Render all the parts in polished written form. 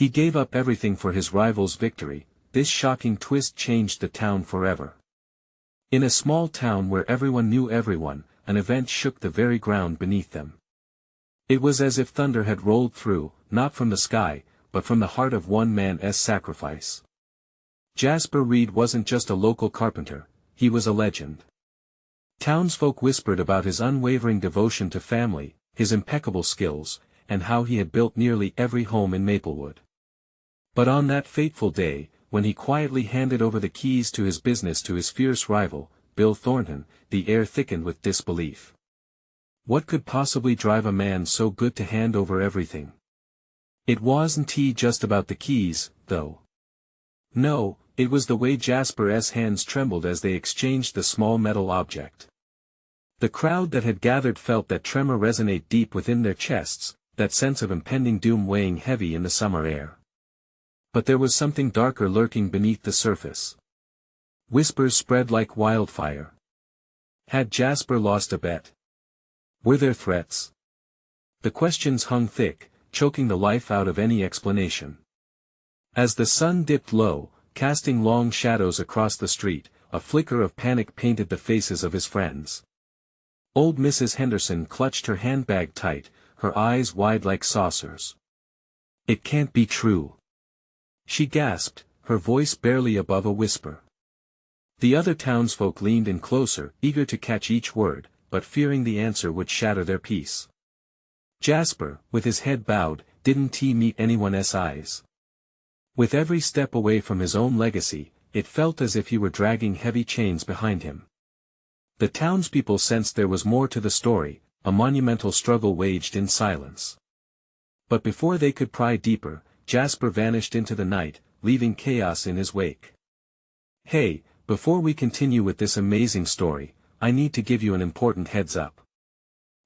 He gave up everything for his rival's victory. This shocking twist changed the town forever. In a small town where everyone knew everyone, an event shook the very ground beneath them. It was as if thunder had rolled through, not from the sky, but from the heart of one man's sacrifice. Jasper Reed wasn't just a local carpenter, he was a legend. Townsfolk whispered about his unwavering devotion to family, his impeccable skills, and how he had built nearly every home in Maplewood. But on that fateful day, when he quietly handed over the keys to his business to his fierce rival, Bill Thornton, the air thickened with disbelief. What could possibly drive a man so good to hand over everything? It wasn't just about the keys, though. No, it was the way Jasper's hands trembled as they exchanged the small metal object. The crowd that had gathered felt that tremor resonate deep within their chests, that sense of impending doom weighing heavy in the summer air. But there was something darker lurking beneath the surface. Whispers spread like wildfire. Had Jasper lost a bet? Were there threats? The questions hung thick, choking the life out of any explanation. As the sun dipped low, casting long shadows across the street, a flicker of panic painted the faces of his friends. Old Mrs. Henderson clutched her handbag tight, her eyes wide like saucers. "It can't be true," she gasped, her voice barely above a whisper. The other townsfolk leaned in closer, eager to catch each word, but fearing the answer would shatter their peace. Jasper, with his head bowed, didn't meet anyone's eyes. With every step away from his own legacy, it felt as if he were dragging heavy chains behind him. The townspeople sensed there was more to the story, a monumental struggle waged in silence. But before they could pry deeper, Jasper vanished into the night, leaving chaos in his wake. Hey, before we continue with this amazing story, I need to give you an important heads up.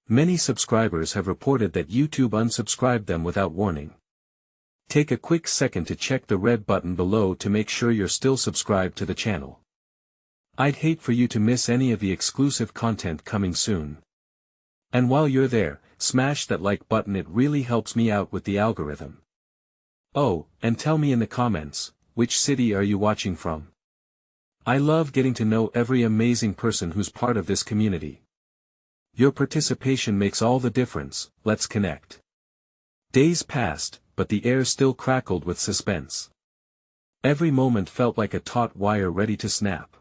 Many subscribers have reported that YouTube unsubscribed them without warning. Take a quick second to check the red button below to make sure you're still subscribed to the channel. I'd hate for you to miss any of the exclusive content coming soon. And while you're there, smash that like button, it really helps me out with the algorithm. Oh, and tell me in the comments, which city are you watching from? I love getting to know every amazing person who's part of this community. Your participation makes all the difference. Let's connect. Days passed, but the air still crackled with suspense. Every moment felt like a taut wire ready to snap.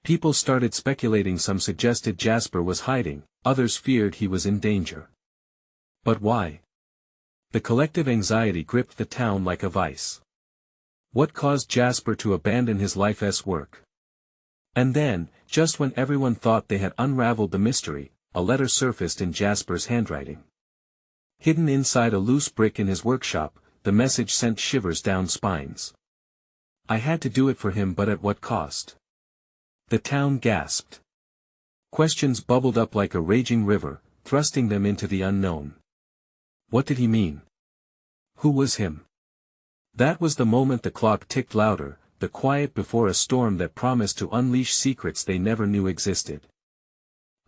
People started speculating, some suggested Jasper was hiding, others feared he was in danger. But why? The collective anxiety gripped the town like a vice. What caused Jasper to abandon his life's work? And then, just when everyone thought they had unraveled the mystery, a letter surfaced in Jasper's handwriting. Hidden inside a loose brick in his workshop, the message sent shivers down spines. I had to do it for him, but at what cost? The town gasped. Questions bubbled up like a raging river, thrusting them into the unknown. What did he mean? Who was him? That was the moment the clock ticked louder, the quiet before a storm that promised to unleash secrets they never knew existed.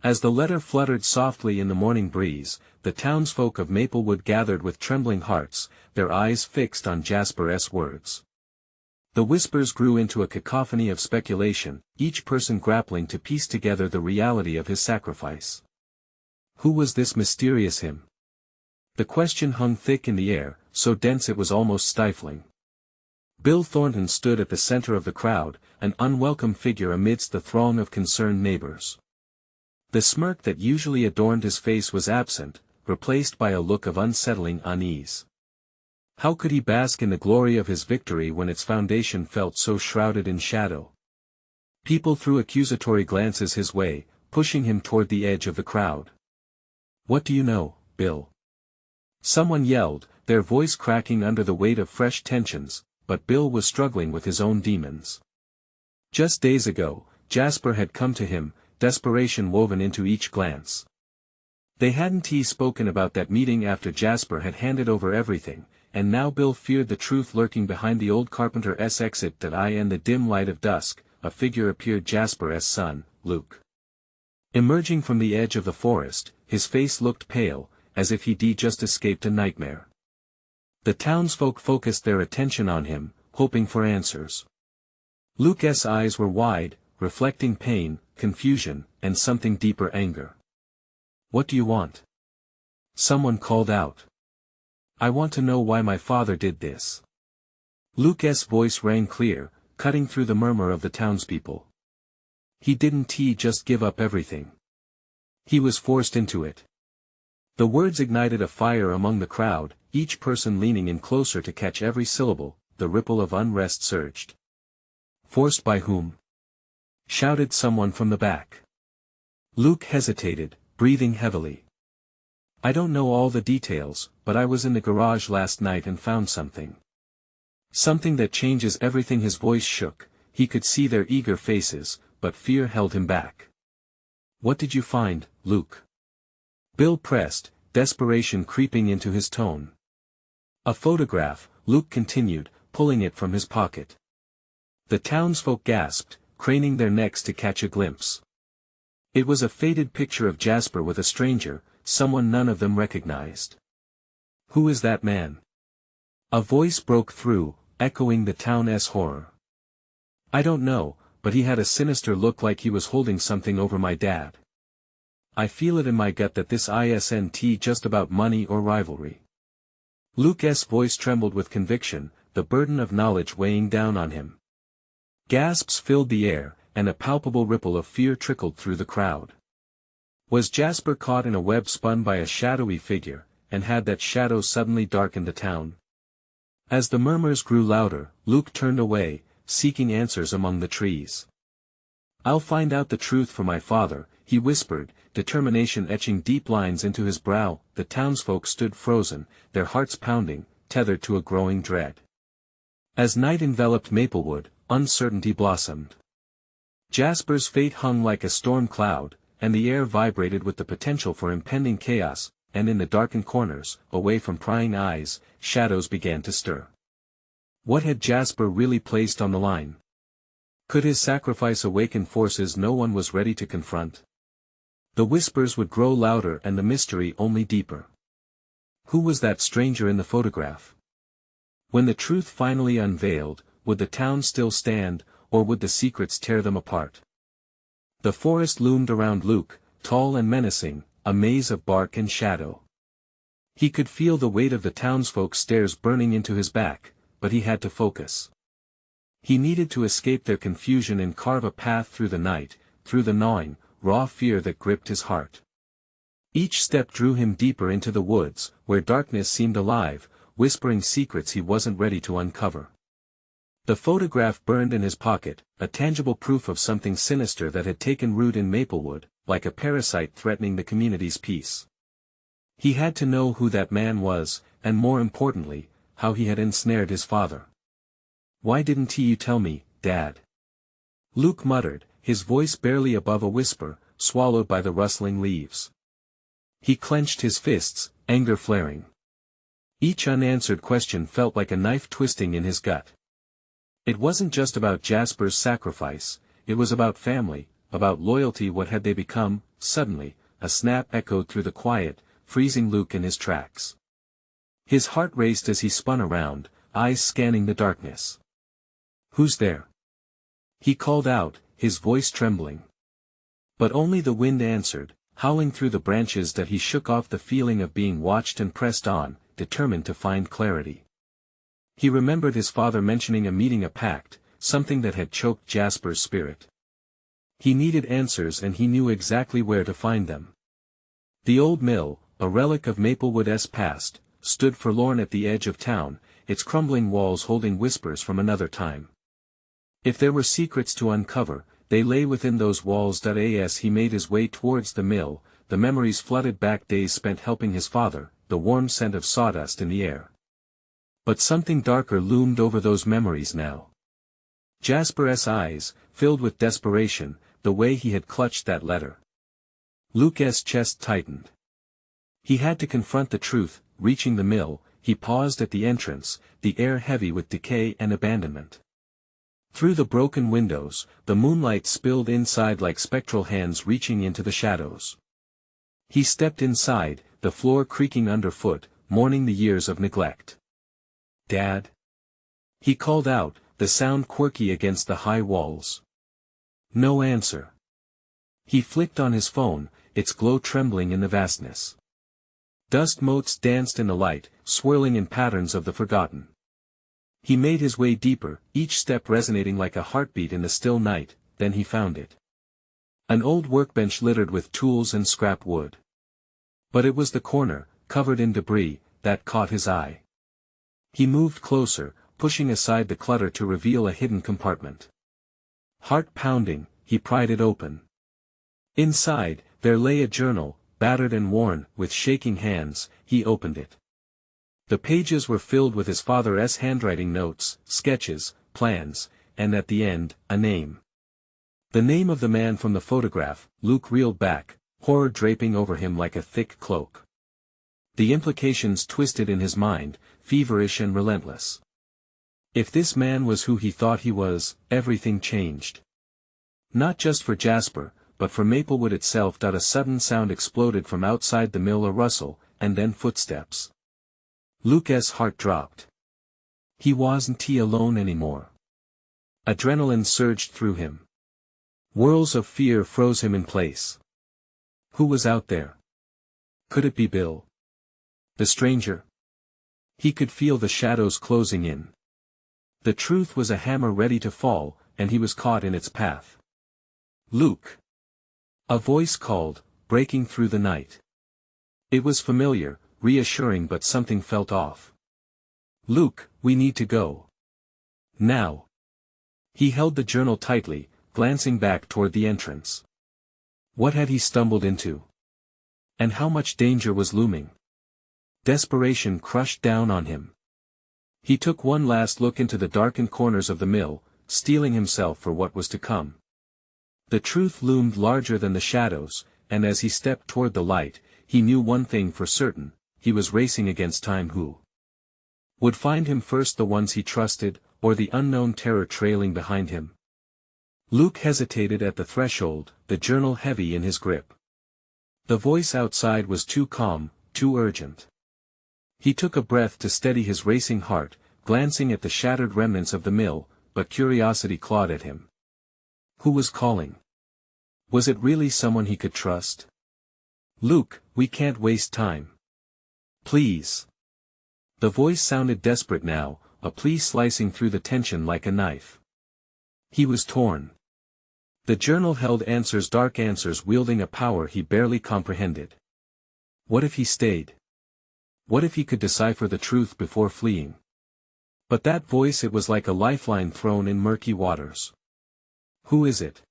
As the letter fluttered softly in the morning breeze, the townsfolk of Maplewood gathered with trembling hearts, their eyes fixed on Jasper's words. The whispers grew into a cacophony of speculation, each person grappling to piece together the reality of his sacrifice. Who was this mysterious him? The question hung thick in the air, so dense it was almost stifling. Bill Thornton stood at the center of the crowd, an unwelcome figure amidst the throng of concerned neighbors. The smirk that usually adorned his face was absent, replaced by a look of unsettling unease. How could he bask in the glory of his victory when its foundation felt so shrouded in shadow? People threw accusatory glances his way, pushing him toward the edge of the crowd. "What do you know, Bill?" someone yelled, their voice cracking under the weight of fresh tensions, but Bill was struggling with his own demons. Just days ago, Jasper had come to him, desperation woven into each glance. They hadn't spoken about that meeting after Jasper had handed over everything, and now Bill feared the truth lurking behind the old carpenter's exit. That in the dim light of dusk, a figure appeared, Jasper's son, Luke. Emerging from the edge of the forest, his face looked pale, as if he'd just escaped a nightmare. The townsfolk focused their attention on him, hoping for answers. Luke's eyes were wide, reflecting pain, confusion, and something deeper anger. "What do you want?" someone called out. "I want to know why my father did this." Luke's voice rang clear, cutting through the murmur of the townspeople. "He didn't just give up everything. He was forced into it." The words ignited a fire among the crowd, each person leaning in closer to catch every syllable. The ripple of unrest surged. "Forced by whom?" shouted someone from the back. Luke hesitated, breathing heavily. "I don't know all the details, but I was in the garage last night and found something. Something that changes everything." His voice shook, he could see their eager faces, but fear held him back. "What did you find, Luke?" Bill pressed, desperation creeping into his tone. "A photograph," Luke continued, pulling it from his pocket. The townsfolk gasped, craning their necks to catch a glimpse. It was a faded picture of Jasper with a stranger, someone none of them recognized. "Who is that man?" a voice broke through, echoing the town's horror. "I don't know, but he had a sinister look, like he was holding something over my dad. I feel it in my gut that this isn't just about money or rivalry." Luke's voice trembled with conviction, the burden of knowledge weighing down on him. Gasps filled the air, and a palpable ripple of fear trickled through the crowd. Was Jasper caught in a web spun by a shadowy figure, and had that shadow suddenly darkened the town? As the murmurs grew louder, Luke turned away, seeking answers among the trees. "I'll find out the truth for my father," he whispered, determination etching deep lines into his brow. The townsfolk stood frozen, their hearts pounding, tethered to a growing dread. As night enveloped Maplewood, uncertainty blossomed. Jasper's fate hung like a storm cloud, and the air vibrated with the potential for impending chaos, and in the darkened corners, away from prying eyes, shadows began to stir. What had Jasper really placed on the line? Could his sacrifice awaken forces no one was ready to confront? The whispers would grow louder and the mystery only deeper. Who was that stranger in the photograph? When the truth finally unveiled, would the town still stand, or would the secrets tear them apart? The forest loomed around Luke, tall and menacing, a maze of bark and shadow. He could feel the weight of the townsfolk's stares burning into his back, but he had to focus. He needed to escape their confusion and carve a path through the night, through the gnawing, raw fear that gripped his heart. Each step drew him deeper into the woods, where darkness seemed alive, whispering secrets he wasn't ready to uncover. The photograph burned in his pocket, a tangible proof of something sinister that had taken root in Maplewood, like a parasite threatening the community's peace. He had to know who that man was, and more importantly, how he had ensnared his father. "Why didn't you tell me, Dad?" Luke muttered, his voice barely above a whisper, swallowed by the rustling leaves. He clenched his fists, anger flaring. Each unanswered question felt like a knife twisting in his gut. It wasn't just about Jasper's sacrifice, it was about family, about loyalty. What had they become? Suddenly, a snap echoed through the quiet, freezing Luke in his tracks. His heart raced as he spun around, eyes scanning the darkness. "Who's there?" he called out, his voice trembling. But only the wind answered, howling through the branches that he shook off the feeling of being watched and pressed on, determined to find clarity. He remembered his father mentioning a meeting, a pact, something that had choked Jasper's spirit. He needed answers and he knew exactly where to find them. The old mill, a relic of Maplewood's past, stood forlorn at the edge of town, its crumbling walls holding whispers from another time. If there were secrets to uncover, they lay within those walls. As he made his way towards the mill, the memories flooded back, days spent helping his father, the warm scent of sawdust in the air. But something darker loomed over those memories now. Jasper's eyes, filled with desperation, the way he had clutched that letter. Luke's chest tightened. He had to confront the truth. Reaching the mill, he paused at the entrance, the air heavy with decay and abandonment. Through the broken windows, the moonlight spilled inside like spectral hands reaching into the shadows. He stepped inside, the floor creaking underfoot, mourning the years of neglect. Dad? He called out, the sound quirky against the high walls. No answer. He flicked on his phone, its glow trembling in the vastness. Dust motes danced in the light, swirling in patterns of the forgotten. He made his way deeper, each step resonating like a heartbeat in the still night, then he found it. An old workbench littered with tools and scrap wood. But it was the corner, covered in debris, that caught his eye. He moved closer, pushing aside the clutter to reveal a hidden compartment. Heart pounding, he pried it open. Inside, there lay a journal, battered and worn. With shaking hands, he opened it. The pages were filled with his father's handwriting notes, sketches, plans, and at the end, a name. The name of the man from the photograph. Luke reeled back, horror draping over him like a thick cloak. The implications twisted in his mind, feverish and relentless. If this man was who he thought he was, everything changed. Not just for Jasper, but for Maplewood itself. A sudden sound exploded from outside the mill, a rustle, and then footsteps. Luke's heart dropped. He wasn't alone anymore. Adrenaline surged through him. Whirls of fear froze him in place. Who was out there? Could it be Bill? The stranger? He could feel the shadows closing in. The truth was a hammer ready to fall, and he was caught in its path. Luke! A voice called, breaking through the night. It was familiar, reassuring, but something felt off. Luke, we need to go. Now. He held the journal tightly, glancing back toward the entrance. What had he stumbled into? And how much danger was looming? Desperation crushed down on him. He took one last look into the darkened corners of the mill, steeling himself for what was to come. The truth loomed larger than the shadows, and as he stepped toward the light, he knew one thing for certain: he was racing against time. Who would find him first, the ones he trusted, or the unknown terror trailing behind him? Luke hesitated at the threshold, the journal heavy in his grip. The voice outside was too calm, too urgent. He took a breath to steady his racing heart, glancing at the shattered remnants of the mill, but curiosity clawed at him. Who was calling? Was it really someone he could trust? Luke, we can't waste time. Please. The voice sounded desperate now, a plea slicing through the tension like a knife. He was torn. The journal held answers, dark answers wielding a power he barely comprehended. What if he stayed? What if he could decipher the truth before fleeing? But that voice, it was like a lifeline thrown in murky waters. Who is it?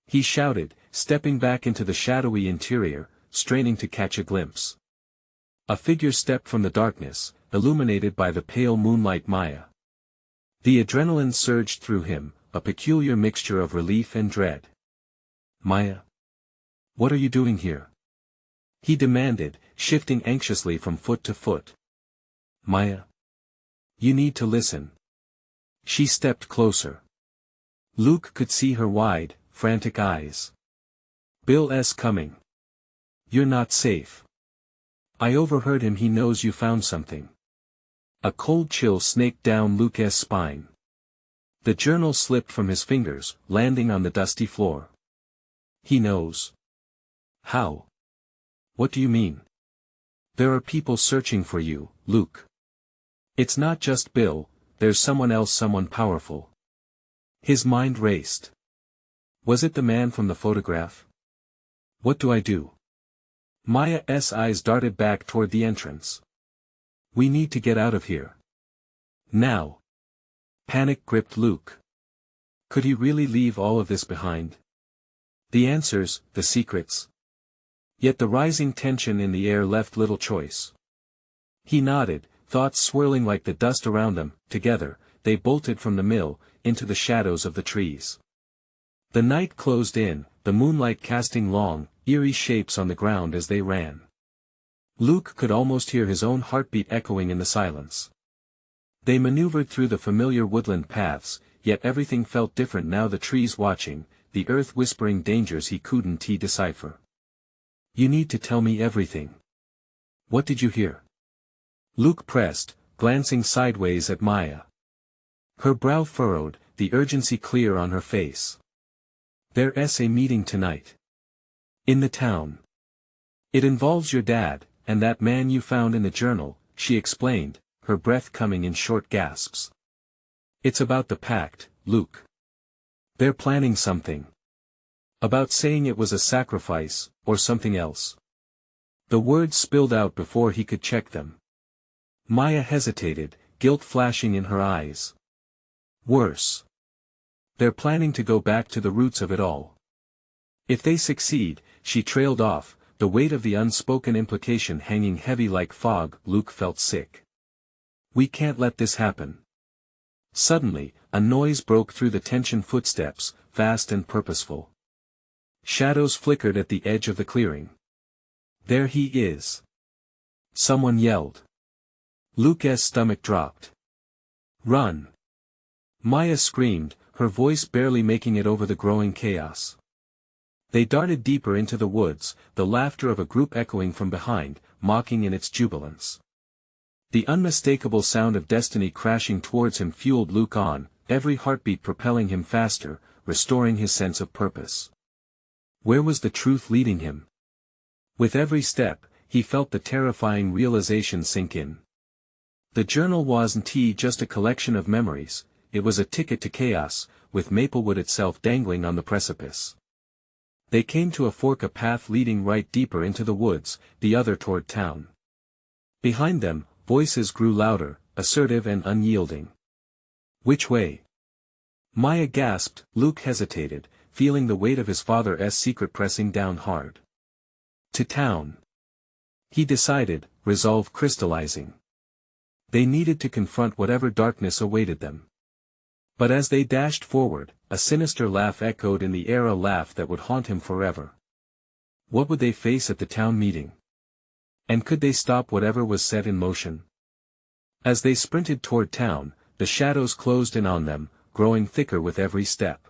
He shouted, stepping back into the shadowy interior, straining to catch a glimpse. A figure stepped from the darkness, illuminated by the pale moonlight. Maya. The adrenaline surged through him, a peculiar mixture of relief and dread. Maya? What are you doing here? He demanded, shifting anxiously from foot to foot. Maya. You need to listen. She stepped closer. Luke could see her wide, frantic eyes. Bill's coming. You're not safe. I overheard him. He knows you found something. A cold chill snaked down Luke's spine. The journal slipped from his fingers, landing on the dusty floor. He knows. How? What do you mean? There are people searching for you, Luke. It's not just Bill, there's someone else, someone powerful. His mind raced. Was it the man from the photograph? What do I do? Maya's eyes darted back toward the entrance. We need to get out of here. Now. Panic gripped Luke. Could he really leave all of this behind? The answers, the secrets. Yet the rising tension in the air left little choice. He nodded, thoughts swirling like the dust around them. Together, they bolted from the mill, into the shadows of the trees. The night closed in, the moonlight casting long, eerie shapes on the ground as they ran. Luke could almost hear his own heartbeat echoing in the silence. They maneuvered through the familiar woodland paths, yet everything felt different now. The trees watching, the earth whispering dangers he couldn't decipher. You need to tell me everything. What did you hear? Luke pressed, glancing sideways at Maya. Her brow furrowed, the urgency clear on her face. "There's a meeting tonight. In the town. It involves your dad, and that man you found in the journal," she explained, her breath coming in short gasps. "It's about the pact, Luke. They're planning something. About saying it was a sacrifice, or something else." The words spilled out before he could check them. Maya hesitated, guilt flashing in her eyes. "Worse. They're planning to go back to the roots of it all. If they succeed," she trailed off, the weight of the unspoken implication hanging heavy like fog. Luke felt sick. "We can't let this happen." Suddenly, a noise broke through the tension. Footsteps, fast and purposeful. Shadows flickered at the edge of the clearing. "There he is!" someone yelled. Luke's stomach dropped. "Run!" Maya screamed, her voice barely making it over the growing chaos. They darted deeper into the woods, the laughter of a group echoing from behind, mocking in its jubilance. The unmistakable sound of destiny crashing towards him fueled Luke on, every heartbeat propelling him faster, restoring his sense of purpose. Where was the truth leading him? With every step, he felt the terrifying realization sink in. The journal wasn't just a collection of memories, it was a ticket to chaos, with Maplewood itself dangling on the precipice. They came to a fork, a path leading right deeper into the woods, the other toward town. Behind them, voices grew louder, assertive and unyielding. "Which way?" Maya gasped. Luke hesitated, feeling the weight of his father's secret pressing down hard. "To town," he decided, resolve crystallizing. They needed to confront whatever darkness awaited them. But as they dashed forward, a sinister laugh echoed in the air, a laugh that would haunt him forever. What would they face at the town meeting? And could they stop whatever was set in motion? As they sprinted toward town, the shadows closed in on them, growing thicker with every step.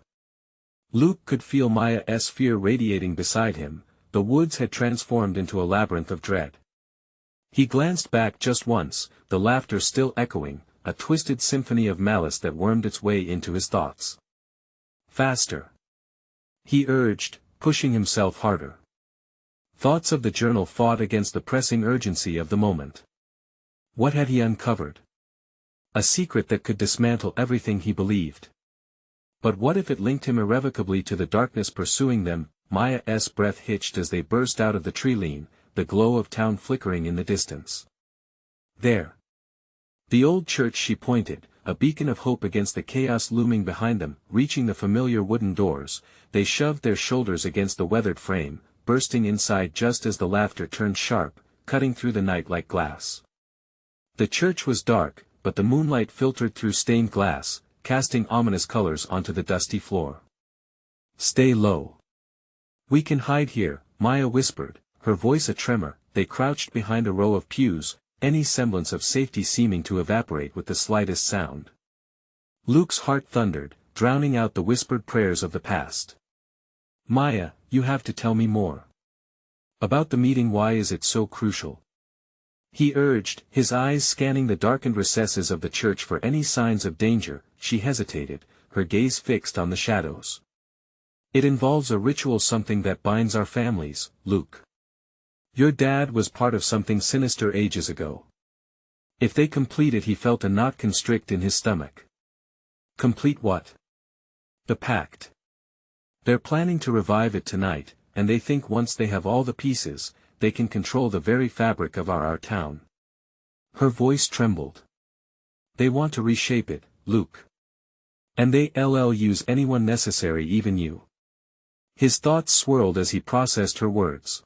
Luke could feel Maya's fear radiating beside him. The woods had transformed into a labyrinth of dread. He glanced back just once, the laughter still echoing, a twisted symphony of malice that wormed its way into his thoughts. "Faster!" he urged, pushing himself harder. Thoughts of the journal fought against the pressing urgency of the moment. What had he uncovered? A secret that could dismantle everything he believed. But what if it linked him irrevocably to the darkness pursuing them? Maya's breath hitched as they burst out of the tree-line, the glow of town flickering in the distance. "There! The old church," she pointed, a beacon of hope against the chaos looming behind them. Reaching the familiar wooden doors, they shoved their shoulders against the weathered frame, bursting inside just as the laughter turned sharp, cutting through the night like glass. The church was dark, but the moonlight filtered through stained glass, casting ominous colors onto the dusty floor. "Stay low. We can hide here," Maya whispered, her voice a tremor. They crouched behind a row of pews, any semblance of safety seeming to evaporate with the slightest sound. Luke's heart thundered, drowning out the whispered prayers of the past. "Maya, you have to tell me more. About the meeting. Why is it so crucial?" he urged, his eyes scanning the darkened recesses of the church for any signs of danger. She hesitated, her gaze fixed on the shadows. "It involves a ritual, something that binds our families, Luke. Your dad was part of something sinister ages ago. If they complete it," he felt a knot constrict in his stomach. "Complete what?" "The pact. They're planning to revive it tonight, and they think once they have all the pieces, they can control the very fabric of our town." Her voice trembled. "They want to reshape it, Luke. And they'll use anyone necessary, even you." His thoughts swirled as he processed her words.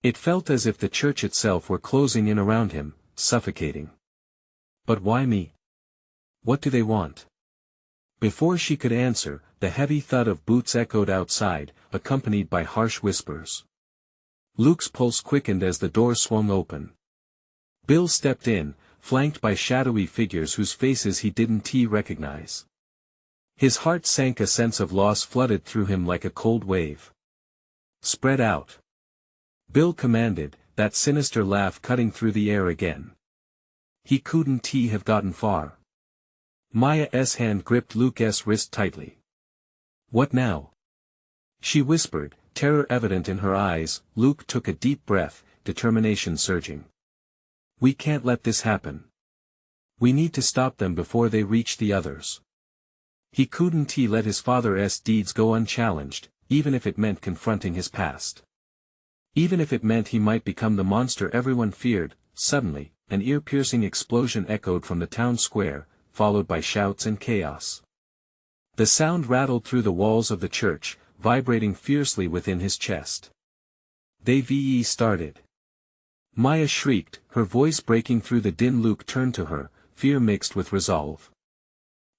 It felt as if the church itself were closing in around him, suffocating. "But why me? What do they want?" Before she could answer, the heavy thud of boots echoed outside, accompanied by harsh whispers. Luke's pulse quickened as the door swung open. Bill stepped in, flanked by shadowy figures whose faces he didn't recognize. His heart sank, a sense of loss flooded through him like a cold wave. "Spread out," Bill commanded, that sinister laugh cutting through the air again. He couldn't have gotten far. Maya's hand gripped Luke's wrist tightly. What now? She whispered, terror evident in her eyes. Luke took a deep breath, determination surging. We can't let this happen. We need to stop them before they reach the others. He couldn't let his father's deeds go unchallenged, even if it meant confronting his past. Even if it meant he might become the monster everyone feared. Suddenly, an ear-piercing explosion echoed from the town square, followed by shouts and chaos. The sound rattled through the walls of the church, vibrating fiercely within his chest. They started. Maya shrieked, her voice breaking through the din. Luke turned to her, fear mixed with resolve.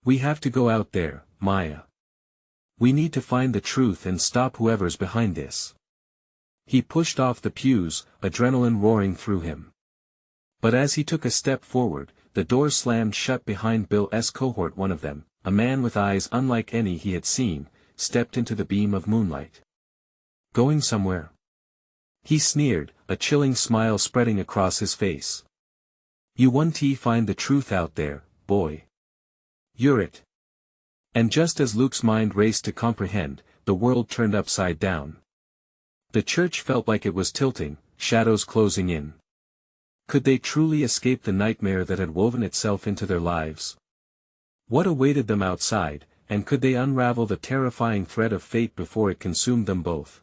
We have to go out there, Maya. We need to find the truth and stop whoever's behind this. He pushed off the pews, adrenaline roaring through him. But as he took a step forward, the door slammed shut behind Bill's cohort. One of them, a man with eyes unlike any he had seen, stepped into the beam of moonlight. Going somewhere? He sneered, a chilling smile spreading across his face. You want to find the truth out there, boy. You're it. And just as Luke's mind raced to comprehend, the world turned upside down. The church felt like it was tilting, shadows closing in. Could they truly escape the nightmare that had woven itself into their lives? What awaited them outside, and could they unravel the terrifying thread of fate before it consumed them both?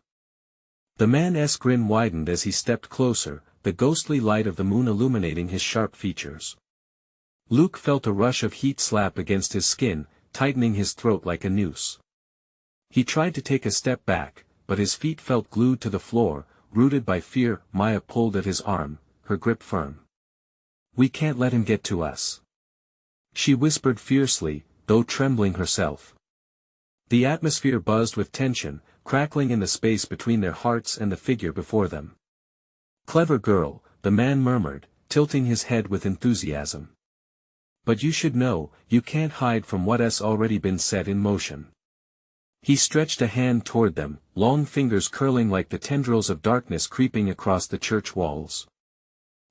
The man's grin widened as he stepped closer, the ghostly light of the moon illuminating his sharp features. Luke felt a rush of heat slap against his skin, tightening his throat like a noose. He tried to take a step back, but his feet felt glued to the floor, rooted by fear. Maya pulled at his arm, her grip firm. We can't let him get to us. She whispered fiercely, though trembling herself. The atmosphere buzzed with tension, crackling in the space between their hearts and the figure before them. Clever girl, the man murmured, tilting his head with enthusiasm. But you should know, you can't hide from what's already been set in motion. He stretched a hand toward them, long fingers curling like the tendrils of darkness creeping across the church walls.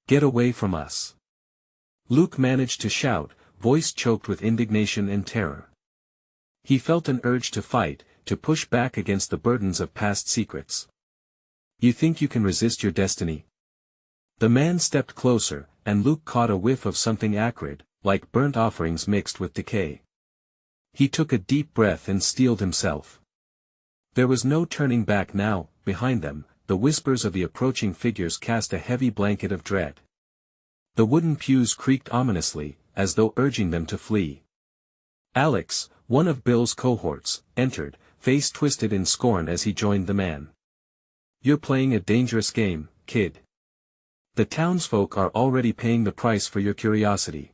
Get away from us. Luke managed to shout, voice choked with indignation and terror. He felt an urge to fight, to push back against the burdens of past secrets. You think you can resist your destiny? The man stepped closer, and Luke caught a whiff of something acrid, like burnt offerings mixed with decay. He took a deep breath and steeled himself. There was no turning back now. Behind them, the whispers of the approaching figures cast a heavy blanket of dread. The wooden pews creaked ominously, as though urging them to flee. Alex, one of Bill's cohorts, entered, face twisted in scorn as he joined the man. You're playing a dangerous game, kid. The townsfolk are already paying the price for your curiosity.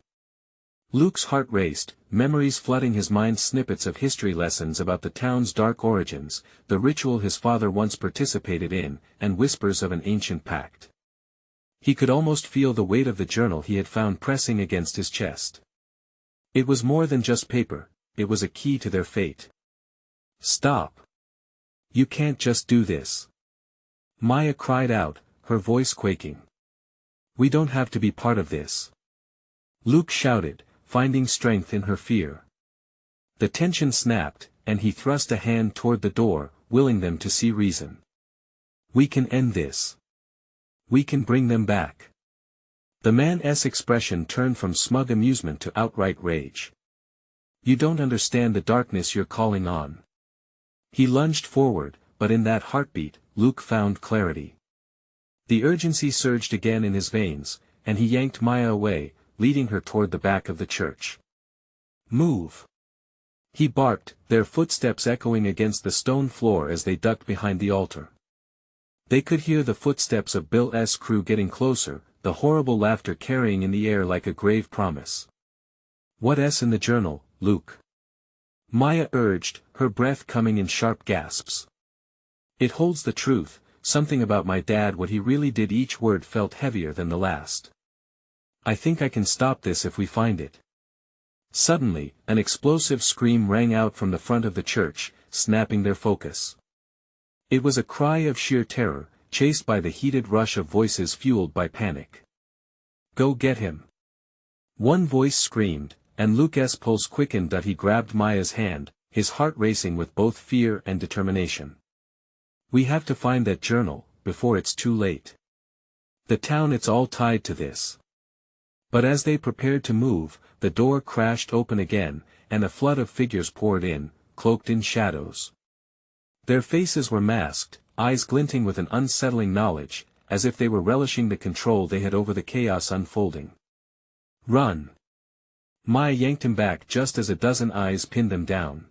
Luke's heart raced, memories flooding his mind, snippets of history lessons about the town's dark origins, the ritual his father once participated in, and whispers of an ancient pact. He could almost feel the weight of the journal he had found pressing against his chest. It was more than just paper, it was a key to their fate. Stop. You can't just do this. Maya cried out, her voice quaking. We don't have to be part of this. Luke shouted, finding strength in her fear. The tension snapped, and he thrust a hand toward the door, willing them to see reason. We can end this. We can bring them back. The man's expression turned from smug amusement to outright rage. You don't understand the darkness you're calling on. He lunged forward, but in that heartbeat, Luke found clarity. The urgency surged again in his veins, and he yanked Maya away, leading her toward the back of the church. Move! He barked, their footsteps echoing against the stone floor as they ducked behind the altar. They could hear the footsteps of Bill's crew getting closer, the horrible laughter carrying in the air like a grave promise. What's in the journal, Luke? Maya urged, her breath coming in sharp gasps. It holds the truth, something about my dad, what he really did. Each word felt heavier than the last. I think I can stop this if we find it. Suddenly, an explosive scream rang out from the front of the church, snapping their focus. It was a cry of sheer terror, chased by the heated rush of voices fueled by panic. Go get him. One voice screamed, and Luke's pulse quickened that he grabbed Maya's hand, his heart racing with both fear and determination. We have to find that journal, before it's too late. The town, it's all tied to this. But as they prepared to move, the door crashed open again, and a flood of figures poured in, cloaked in shadows. Their faces were masked, eyes glinting with an unsettling knowledge, as if they were relishing the control they had over the chaos unfolding. "Run!" Maya yanked him back just as a dozen eyes pinned them down.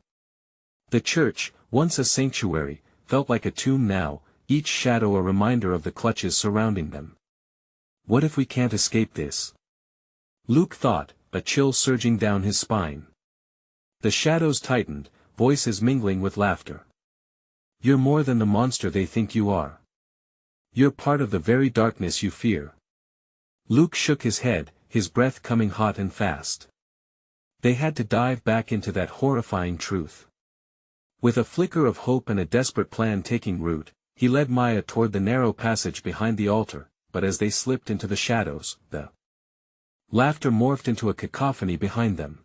The church, once a sanctuary, felt like a tomb now, each shadow a reminder of the clutches surrounding them. What if we can't escape this? Luke thought, a chill surging down his spine. The shadows tightened, voices mingling with laughter. "You're more than the monster they think you are. You're part of the very darkness you fear." Luke shook his head, his breath coming hot and fast. They had to dive back into that horrifying truth. With a flicker of hope and a desperate plan taking root, he led Maya toward the narrow passage behind the altar, but as they slipped into the shadows, the laughter morphed into a cacophony behind them.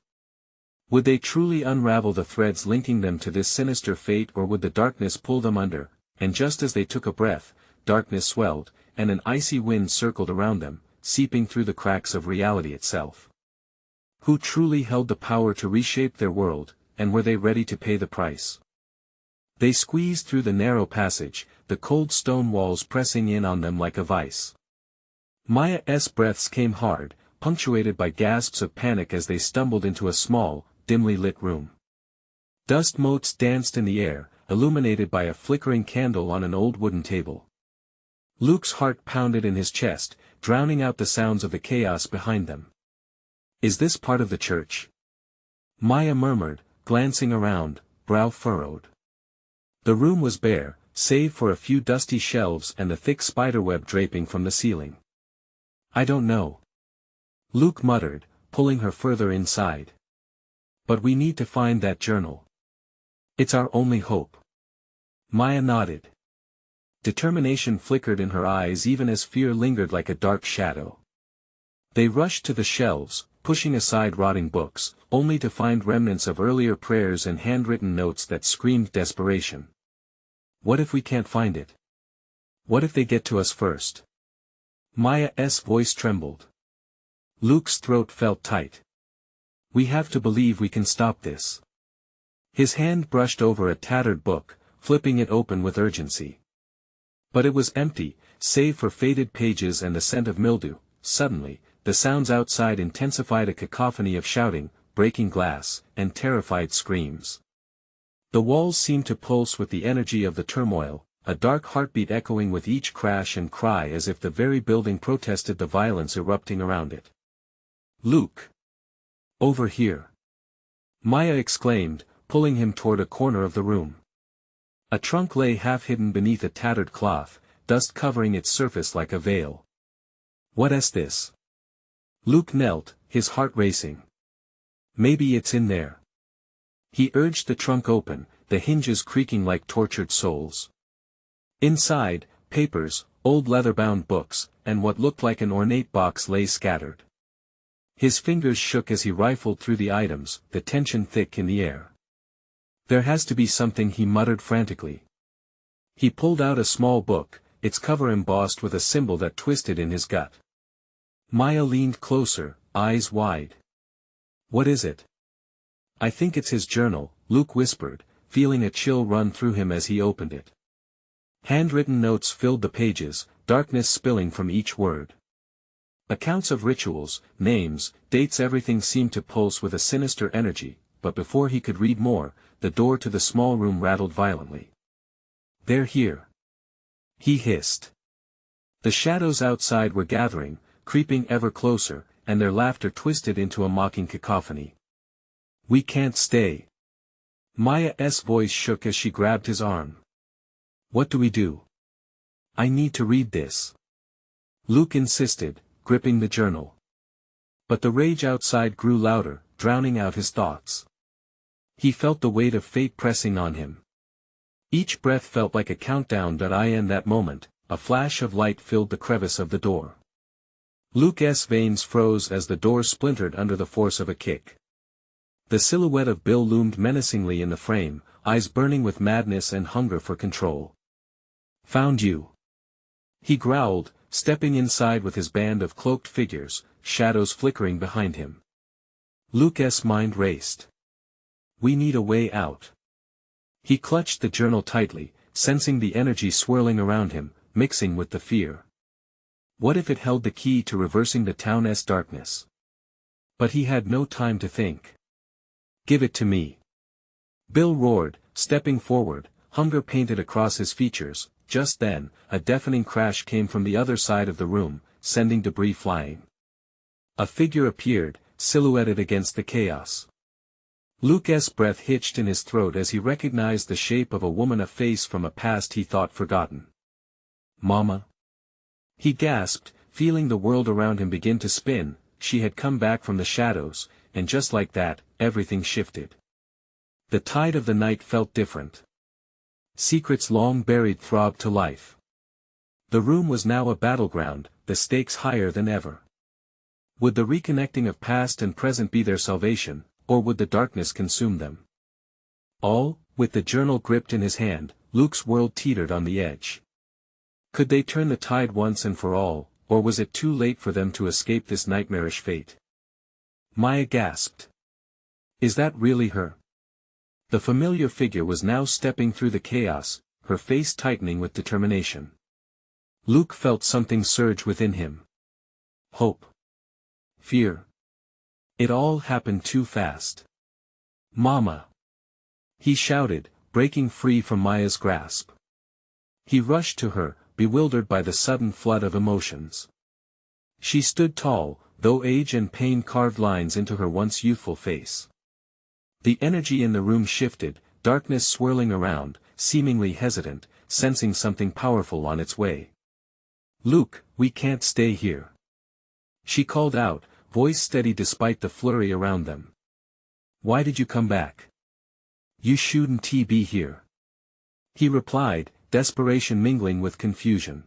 Would they truly unravel the threads linking them to this sinister fate, or would the darkness pull them under? And just as they took a breath, darkness swelled, and an icy wind circled around them, seeping through the cracks of reality itself. Who truly held the power to reshape their world, and were they ready to pay the price? They squeezed through the narrow passage, the cold stone walls pressing in on them like a vice. Maya's breaths came hard, punctuated by gasps of panic as they stumbled into a small, dimly lit room. Dust motes danced in the air, illuminated by a flickering candle on an old wooden table. Luke's heart pounded in his chest, drowning out the sounds of the chaos behind them. "Is this part of the church?" Maya murmured, glancing around, brow furrowed. The room was bare, save for a few dusty shelves and the thick spiderweb draping from the ceiling. "I don't know," Luke muttered, pulling her further inside. "But we need to find that journal. It's our only hope." Maya nodded. Determination flickered in her eyes even as fear lingered like a dark shadow. They rushed to the shelves, pushing aside rotting books, only to find remnants of earlier prayers and handwritten notes that screamed desperation. What if we can't find it? What if they get to us first? Maya's voice trembled. Luke's throat felt tight. "We have to believe we can stop this." His hand brushed over a tattered book, flipping it open with urgency. But it was empty, save for faded pages and the scent of mildew. Suddenly, the sounds outside intensified, a cacophony of shouting, breaking glass, and terrified screams. The walls seemed to pulse with the energy of the turmoil, a dark heartbeat echoing with each crash and cry as if the very building protested the violence erupting around it. "Luke! Over here!" Maya exclaimed, pulling him toward a corner of the room. A trunk lay half hidden beneath a tattered cloth, dust covering its surface like a veil. "What's this?" Luke knelt, his heart racing. "Maybe it's in there." He urged the trunk open, the hinges creaking like tortured souls. Inside, papers, old leather-bound books, and what looked like an ornate box lay scattered. His fingers shook as he rifled through the items, the tension thick in the air. "There has to be something," he muttered frantically. He pulled out a small book, its cover embossed with a symbol that twisted in his gut. Maya leaned closer, eyes wide. "What is it?" "I think it's his journal," Luke whispered, feeling a chill run through him as he opened it. Handwritten notes filled the pages, darkness spilling from each word. Accounts of rituals, names, dates, everything seemed to pulse with a sinister energy, but before he could read more, the door to the small room rattled violently. "They're here," he hissed. The shadows outside were gathering, creeping ever closer, and their laughter twisted into a mocking cacophony. "We can't stay." Maya's voice shook as she grabbed his arm. "What do we do?" "I need to read this," Luke insisted, gripping the journal. But the rage outside grew louder, drowning out his thoughts. He felt the weight of fate pressing on him. Each breath felt like a countdown. In that moment, a flash of light filled the crevice of the door. Luke's veins froze as the door splintered under the force of a kick. The silhouette of Bill loomed menacingly in the frame, eyes burning with madness and hunger for control. "Found you," he growled, stepping inside with his band of cloaked figures, shadows flickering behind him. Luke's mind raced. "We need a way out." He clutched the journal tightly, sensing the energy swirling around him, mixing with the fear. What if it held the key to reversing the town's darkness? But he had no time to think. "Give it to me," Bill roared, stepping forward, hunger painted across his features. Just then, a deafening crash came from the other side of the room, sending debris flying. A figure appeared, silhouetted against the chaos. Luke's breath hitched in his throat as he recognized the shape of a woman, a face from a past he thought forgotten. "Mama?" He gasped, feeling the world around him begin to spin. She had come back from the shadows, and just like that, everything shifted. The tide of the night felt different. Secrets long buried throbbed to life. The room was now a battleground, the stakes higher than ever. Would the reconnecting of past and present be their salvation, or would the darkness consume them? All, with the journal gripped in his hand, Luke's world teetered on the edge. Could they turn the tide once and for all, or was it too late for them to escape this nightmarish fate? Maya gasped. "Is that really her?" The familiar figure was now stepping through the chaos, her face tightening with determination. Luke felt something surge within him. Hope. Fear. It all happened too fast. "Mama!" he shouted, breaking free from Maya's grasp. He rushed to her, bewildered by the sudden flood of emotions. She stood tall, though age and pain carved lines into her once youthful face. The energy in the room shifted, darkness swirling around, seemingly hesitant, sensing something powerful on its way. "Luke, we can't stay here," she called out, voice steady despite the flurry around them. "Why did you come back? You shouldn't be here," he replied, desperation mingling with confusion.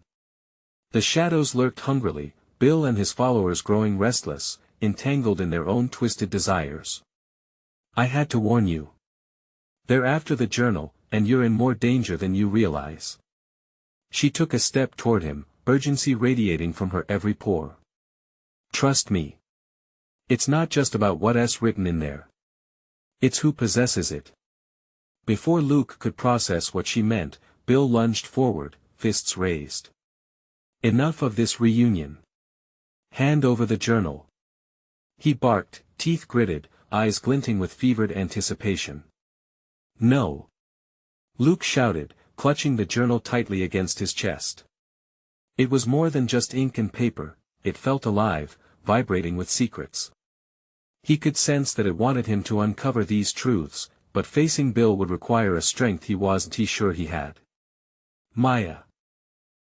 The shadows lurked hungrily, Bill and his followers growing restless, entangled in their own twisted desires. "I had to warn you. They're after the journal, and you're in more danger than you realize." She took a step toward him, urgency radiating from her every pore. "Trust me. It's not just about what's written in there. It's who possesses it." Before Luke could process what she meant, Bill lunged forward, fists raised. "Enough of this reunion. Hand over the journal," he barked, teeth gritted, eyes glinting with fevered anticipation. "No!" Luke shouted, clutching the journal tightly against his chest. It was more than just ink and paper, it felt alive, vibrating with secrets. He could sense that it wanted him to uncover these truths, but facing Bill would require a strength he wasn't sure he had. "Maya!"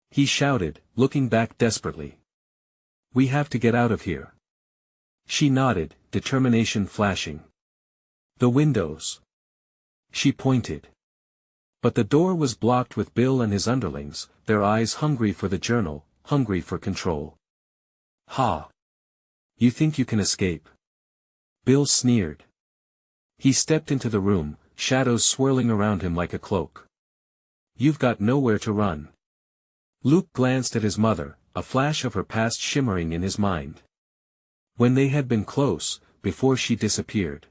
he shouted, looking back desperately. "We have to get out of here." She nodded, determination flashing. "The windows." She pointed. But the door was blocked with Bill and his underlings, their eyes hungry for the journal, hungry for control. "Ha! You think you can escape?" Bill sneered. He stepped into the room, shadows swirling around him like a cloak. "You've got nowhere to run." Luke glanced at his mother, a flash of her past shimmering in his mind. When they had been close, before she disappeared.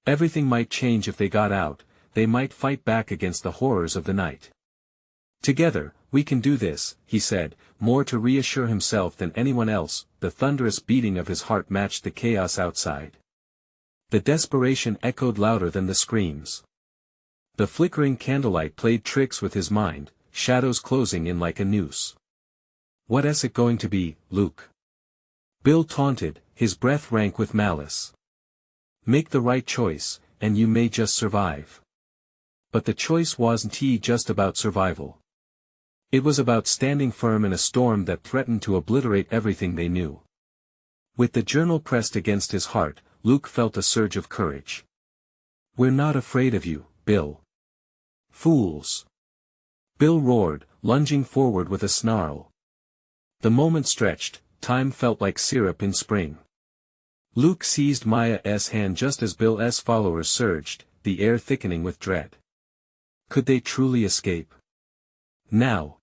Everything might change if they got out, they might fight back against the horrors of the night. "Together, we can do this," he said, more to reassure himself than anyone else. The thunderous beating of his heart matched the chaos outside. The desperation echoed louder than the screams. The flickering candlelight played tricks with his mind, shadows closing in like a noose. "What's it going to be, Luke?" Bill taunted, his breath rank with malice. "Make the right choice, and you may just survive." But the choice wasn't just about survival. It was about standing firm in a storm that threatened to obliterate everything they knew. With the journal pressed against his heart, Luke felt a surge of courage. "We're not afraid of you, Bill." "Fools!" Bill roared, lunging forward with a snarl. The moment stretched, time felt like syrup in spring. Luke seized Maya's hand just as Bill's followers surged, the air thickening with dread. Could they truly escape? Now!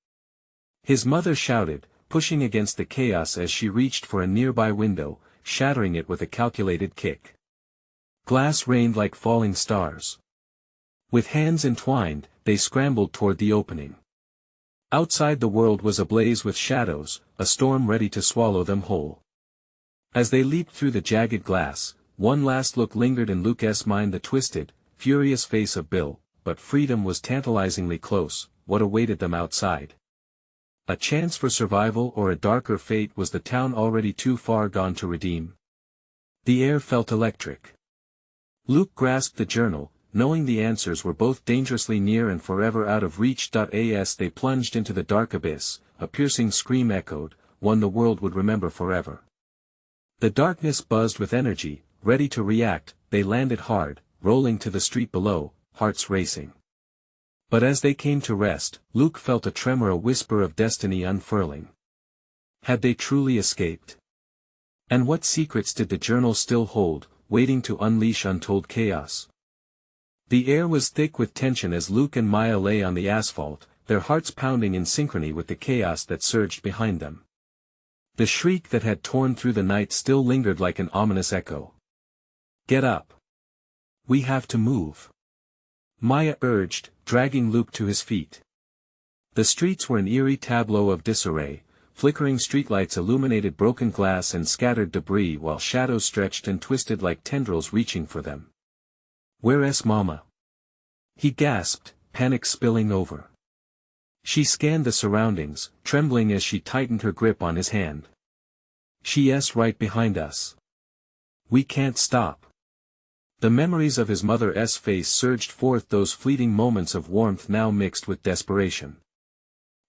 His mother shouted, pushing against the chaos as she reached for a nearby window, shattering it with a calculated kick. Glass rained like falling stars. With hands entwined, they scrambled toward the opening. Outside the world was ablaze with shadows, a storm ready to swallow them whole. As they leaped through the jagged glass, one last look lingered in Luke's mind, the twisted, furious face of Bill, but freedom was tantalizingly close. What awaited them outside? A chance for survival or a darker fate? Was the town already too far gone to redeem? The air felt electric. Luke grasped the journal, knowing the answers were both dangerously near and forever out of reach. As they plunged into the dark abyss, a piercing scream echoed, one the world would remember forever. The darkness buzzed with energy, ready to react. They landed hard, rolling to the street below, hearts racing. But as they came to rest, Luke felt a tremor, a whisper of destiny unfurling. Had they truly escaped? And what secrets did the journal still hold, waiting to unleash untold chaos? The air was thick with tension as Luke and Maya lay on the asphalt, their hearts pounding in synchrony with the chaos that surged behind them. The shriek that had torn through the night still lingered like an ominous echo. Get up! We have to move! Maya urged, dragging Luke to his feet. The streets were an eerie tableau of disarray, flickering streetlights illuminated broken glass and scattered debris while shadows stretched and twisted like tendrils reaching for them. "Where's Mama?" he gasped, panic spilling over. She scanned the surroundings, trembling as she tightened her grip on his hand. "She's right behind us. We can't stop." The memories of his mother's face surged forth, those fleeting moments of warmth now mixed with desperation.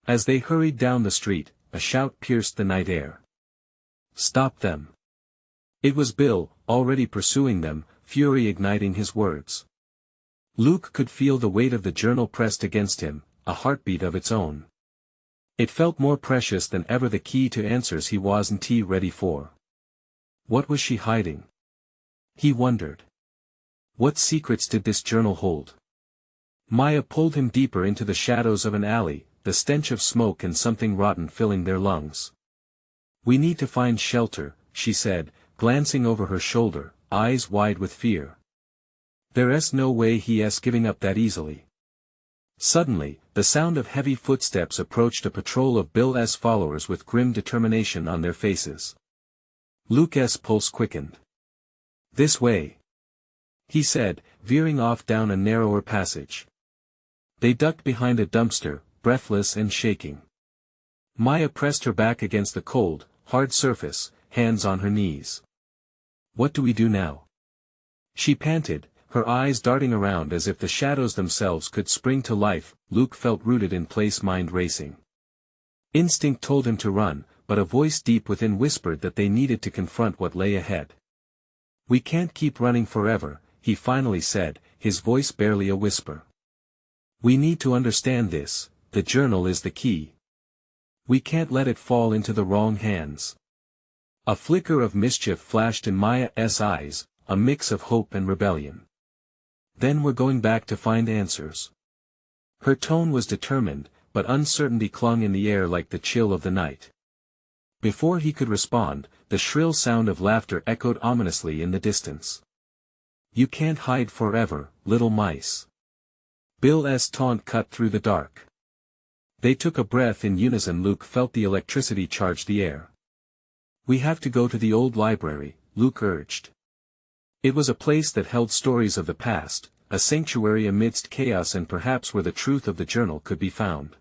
As they hurried down the street, a shout pierced the night air. "Stop them!" It was Bill, already pursuing them, fury igniting his words. Luke could feel the weight of the journal pressed against him, a heartbeat of its own. It felt more precious than ever, the key to answers he wasn't ready for. What was she hiding? He wondered. What secrets did this journal hold? Maya pulled him deeper into the shadows of an alley, the stench of smoke and something rotten filling their lungs. "We need to find shelter," she said, glancing over her shoulder, eyes wide with fear. "There's no way he's giving up that easily." Suddenly, the sound of heavy footsteps approached, a patrol of Bill's followers with grim determination on their faces. Luke's pulse quickened. "This way," he said, veering off down a narrower passage. They ducked behind a dumpster, breathless and shaking. Maya pressed her back against the cold, hard surface, hands on her knees. "What do we do now?" she panted, her eyes darting around as if the shadows themselves could spring to life. Luke felt rooted in place, mind racing. Instinct told him to run, but a voice deep within whispered that they needed to confront what lay ahead. "We can't keep running forever," he finally said, his voice barely a whisper. "We need to understand this, the journal is the key. We can't let it fall into the wrong hands." A flicker of mischief flashed in Maya's eyes, a mix of hope and rebellion. "Then we're going back to find answers." Her tone was determined, but uncertainty clung in the air like the chill of the night. Before he could respond, the shrill sound of laughter echoed ominously in the distance. "You can't hide forever, little mice." Bill's taunt cut through the dark. They took a breath in unison. Luke felt the electricity charge the air. "We have to go to the old library," Luke urged. It was a place that held stories of the past, a sanctuary amidst chaos, and perhaps where the truth of the journal could be found.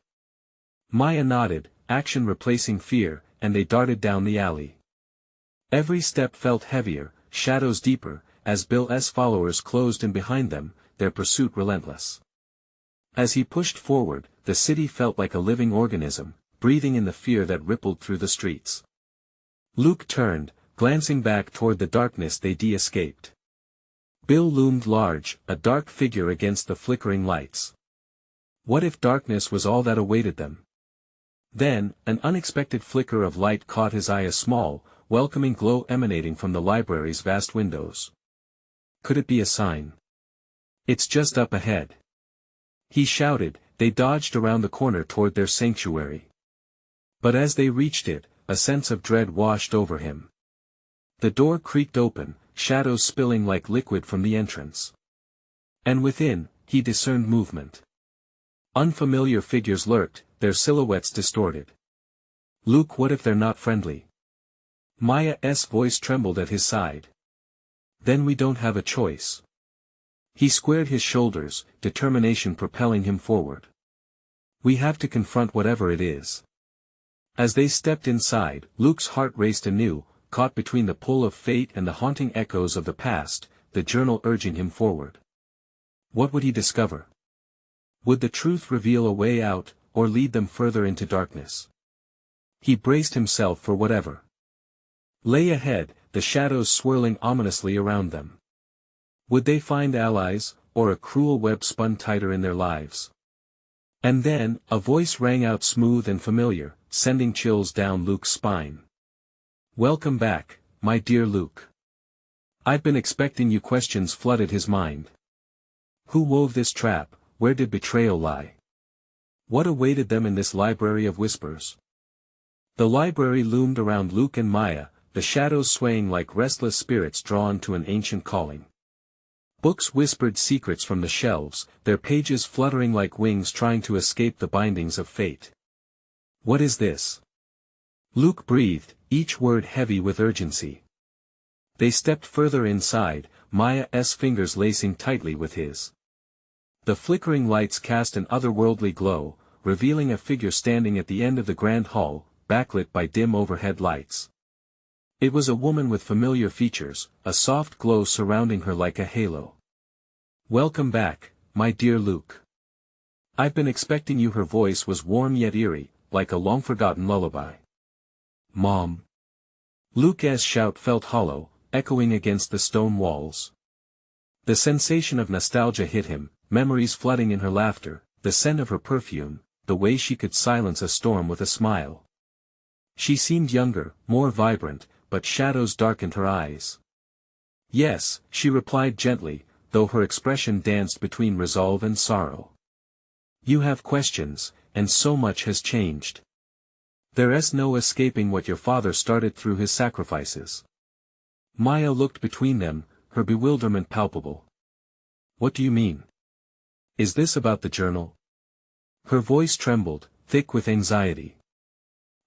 Maya nodded, action replacing fear, and they darted down the alley. Every step felt heavier, shadows deeper, as Bill's followers closed in behind them, their pursuit relentless. As he pushed forward, the city felt like a living organism, breathing in the fear that rippled through the streets. Luke turned, glancing back toward the darkness they'd escaped. Bill loomed large, a dark figure against the flickering lights. What if darkness was all that awaited them? Then, an unexpected flicker of light caught his eye, a small, welcoming glow emanating from the library's vast windows. Could it be a sign? It's just up ahead, he shouted. They dodged around the corner toward their sanctuary. But as they reached it, a sense of dread washed over him. The door creaked open, shadows spilling like liquid from the entrance. And within, he discerned movement. Unfamiliar figures lurked, their silhouettes distorted. Luke, what if they're not friendly? Maya's voice trembled at his side. Then we don't have a choice. He squared his shoulders, determination propelling him forward. We have to confront whatever it is. As they stepped inside, Luke's heart raced anew, caught between the pull of fate and the haunting echoes of the past, the journal urging him forward. What would he discover? Would the truth reveal a way out, or lead them further into darkness? He braced himself for whatever lay ahead, the shadows swirling ominously around them. Would they find allies, or a cruel web spun tighter in their lives? And then, a voice rang out smooth and familiar, sending chills down Luke's spine. Welcome back, my dear Luke. I've been expecting you. Questions flooded his mind. Who wove this trap? Where did betrayal lie? What awaited them in this library of whispers? The library loomed around Luke and Maya, the shadows swaying like restless spirits drawn to an ancient calling. Books whispered secrets from the shelves, their pages fluttering like wings trying to escape the bindings of fate. What is this? Luke breathed, each word heavy with urgency. They stepped further inside, Maya's fingers lacing tightly with his. The flickering lights cast an otherworldly glow, revealing a figure standing at the end of the grand hall, backlit by dim overhead lights. It was a woman with familiar features, a soft glow surrounding her like a halo. Welcome back, my dear Luke. I've been expecting you. Her voice was warm yet eerie, like a long-forgotten lullaby. Mom. Luke's shout felt hollow, echoing against the stone walls. The sensation of nostalgia hit him, memories flooding in her laughter, the scent of her perfume, the way she could silence a storm with a smile. She seemed younger, more vibrant, but shadows darkened her eyes. Yes, she replied gently, though her expression danced between resolve and sorrow. You have questions, and so much has changed. There's no escaping what your father started through his sacrifices. Maya looked between them, her bewilderment palpable. What do you mean? Is this about the journal? Her voice trembled, thick with anxiety.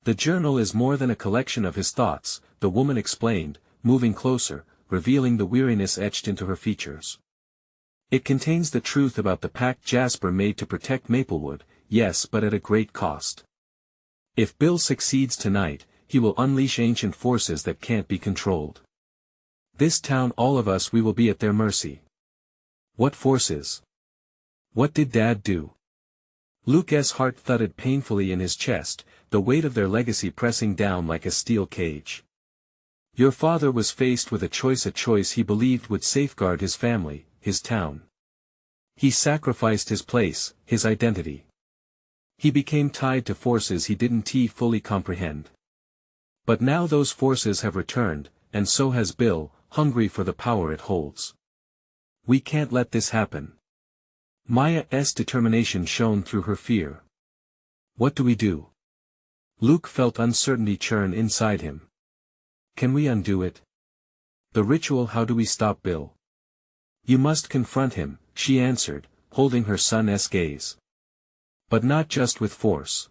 The journal is more than a collection of his thoughts, the woman explained, moving closer, revealing the weariness etched into her features. It contains the truth about the pact Jasper made to protect Maplewood, yes, but at a great cost. If Bill succeeds tonight, he will unleash ancient forces that can't be controlled. This town, all of us, we will be at their mercy. What forces? What did Dad do? Luke's heart thudded painfully in his chest, the weight of their legacy pressing down like a steel cage. Your father was faced with a choice he believed would safeguard his family, his town. He sacrificed his place, his identity. He became tied to forces he didn't fully comprehend. But now those forces have returned, and so has Bill, hungry for the power it holds. We can't let this happen. Maya's determination shone through her fear. What do we do? Luke felt uncertainty churn inside him. Can we undo it? The ritual, how do we stop Bill? You must confront him, she answered, holding her son's gaze. But not just with force.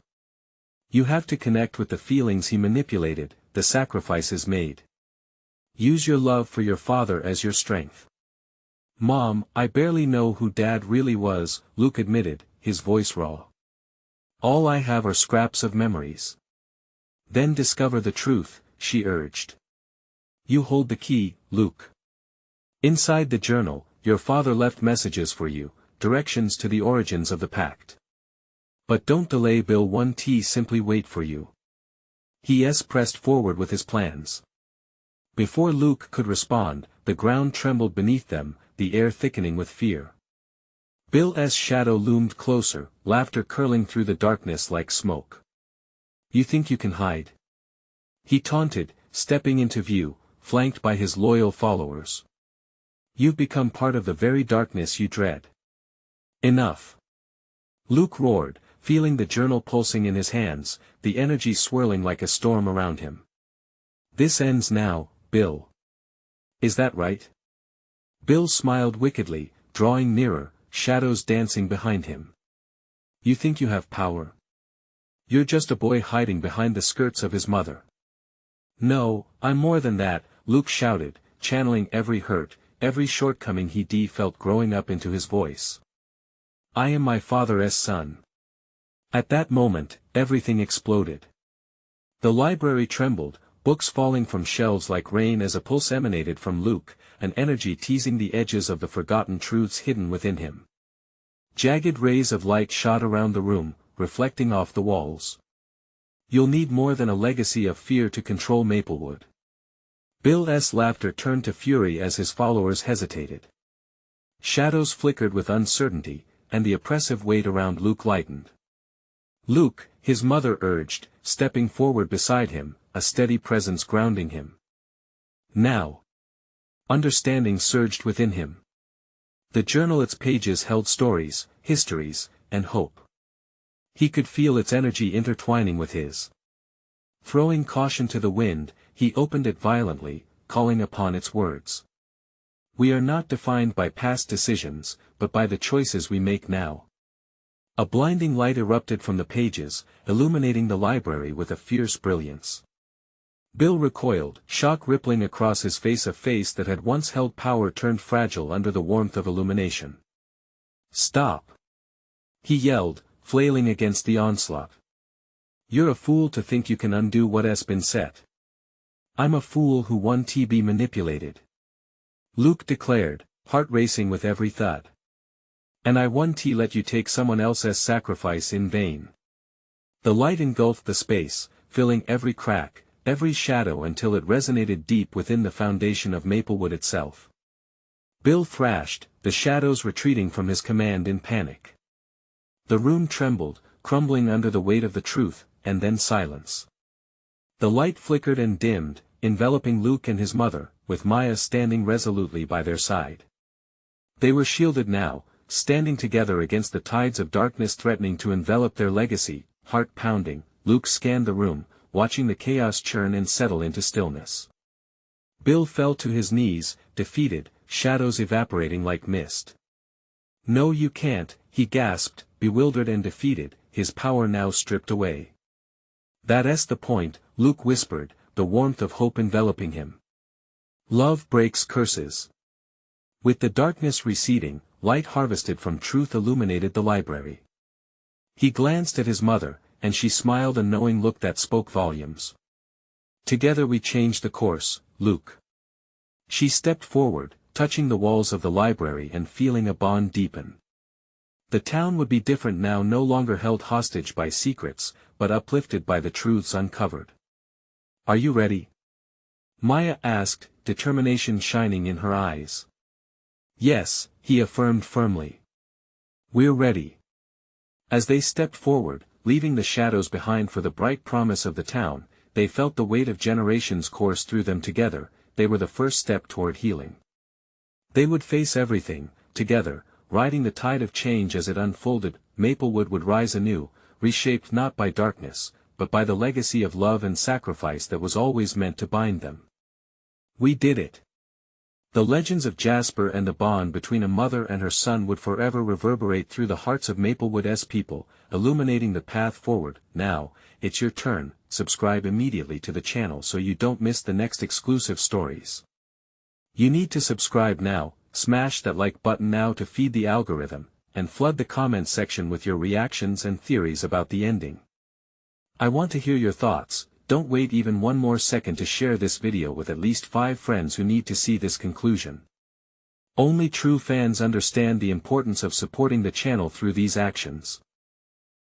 You have to connect with the feelings he manipulated, the sacrifices made. Use your love for your father as your strength. Mom, I barely know who Dad really was, Luke admitted, his voice raw. All I have are scraps of memories. Then discover the truth, she urged. You hold the key, Luke. Inside the journal, your father left messages for you, directions to the origins of the pact. But don't delay Bill, simply wait for you. He pressed forward with his plans. Before Luke could respond, the ground trembled beneath them, the air thickening with fear. Bill's shadow loomed closer, laughter curling through the darkness like smoke. You think you can hide? He taunted, stepping into view, flanked by his loyal followers. You've become part of the very darkness you dread. Enough! Luke roared, feeling the journal pulsing in his hands, the energy swirling like a storm around him. This ends now, Bill. Is that right? Bill smiled wickedly, drawing nearer, shadows dancing behind him. You think you have power? You're just a boy hiding behind the skirts of his mother. No, I'm more than that, Luke shouted, channeling every hurt, every shortcoming he felt growing up into his voice. I am my father's son. At that moment, everything exploded. The library trembled, books falling from shelves like rain as a pulse emanated from Luke, an energy teasing the edges of the forgotten truths hidden within him. Jagged rays of light shot around the room, reflecting off the walls. You'll need more than a legacy of fear to control Maplewood. Bill's laughter turned to fury as his followers hesitated. Shadows flickered with uncertainty, and the oppressive weight around Luke lightened. Luke, his mother urged, stepping forward beside him, a steady presence grounding him. Now. Understanding surged within him. The journal, its pages held stories, histories, and hope. He could feel its energy intertwining with his. Throwing caution to the wind, he opened it violently, calling upon its words. We are not defined by past decisions, but by the choices we make now. A blinding light erupted from the pages, illuminating the library with a fierce brilliance. Bill recoiled, shock rippling across his face, a face that had once held power turned fragile under the warmth of illumination. Stop! He yelled, flailing against the onslaught. You're a fool to think you can undo what has been set. I'm a fool who won to be manipulated. Luke declared, heart racing with every thud. And I won to let you take someone else's sacrifice in vain. The light engulfed the space, filling every crack, every shadow until it resonated deep within the foundation of Maplewood itself. Bill thrashed, the shadows retreating from his command in panic. The room trembled, crumbling under the weight of the truth, and then silence. The light flickered and dimmed, enveloping Luke and his mother, with Maya standing resolutely by their side. They were shielded now, standing together against the tides of darkness threatening to envelop their legacy. Heart pounding, Luke scanned the room, watching the chaos churn and settle into stillness. Bill fell to his knees, defeated, shadows evaporating like mist. No, you can't, he gasped, bewildered and defeated, his power now stripped away. That's the point, Luke whispered, the warmth of hope enveloping him. Love breaks curses. With the darkness receding, light harvested from truth illuminated the library. He glanced at his mother, and she smiled a knowing look that spoke volumes. Together we changed the course, Luke. She stepped forward, touching the walls of the library and feeling a bond deepen. The town would be different now, no longer held hostage by secrets, but uplifted by the truths uncovered. Are you ready? Maya asked, determination shining in her eyes. Yes, he affirmed firmly. We're ready. As they stepped forward, leaving the shadows behind for the bright promise of the town, they felt the weight of generations course through them together. They were the first step toward healing. They would face everything, together, riding the tide of change as it unfolded. Maplewood would rise anew, reshaped not by darkness, but by the legacy of love and sacrifice that was always meant to bind them. We did it. The legends of Jasper and the bond between a mother and her son would forever reverberate through the hearts of Maplewood's people, illuminating the path forward. Now, it's your turn. Subscribe immediately to the channel so you don't miss the next exclusive stories. You need to subscribe now, smash that like button now to feed the algorithm, and flood the comment section with your reactions and theories about the ending. I want to hear your thoughts. Don't wait even one more second to share this video with at least 5 friends who need to see this conclusion. Only true fans understand the importance of supporting the channel through these actions.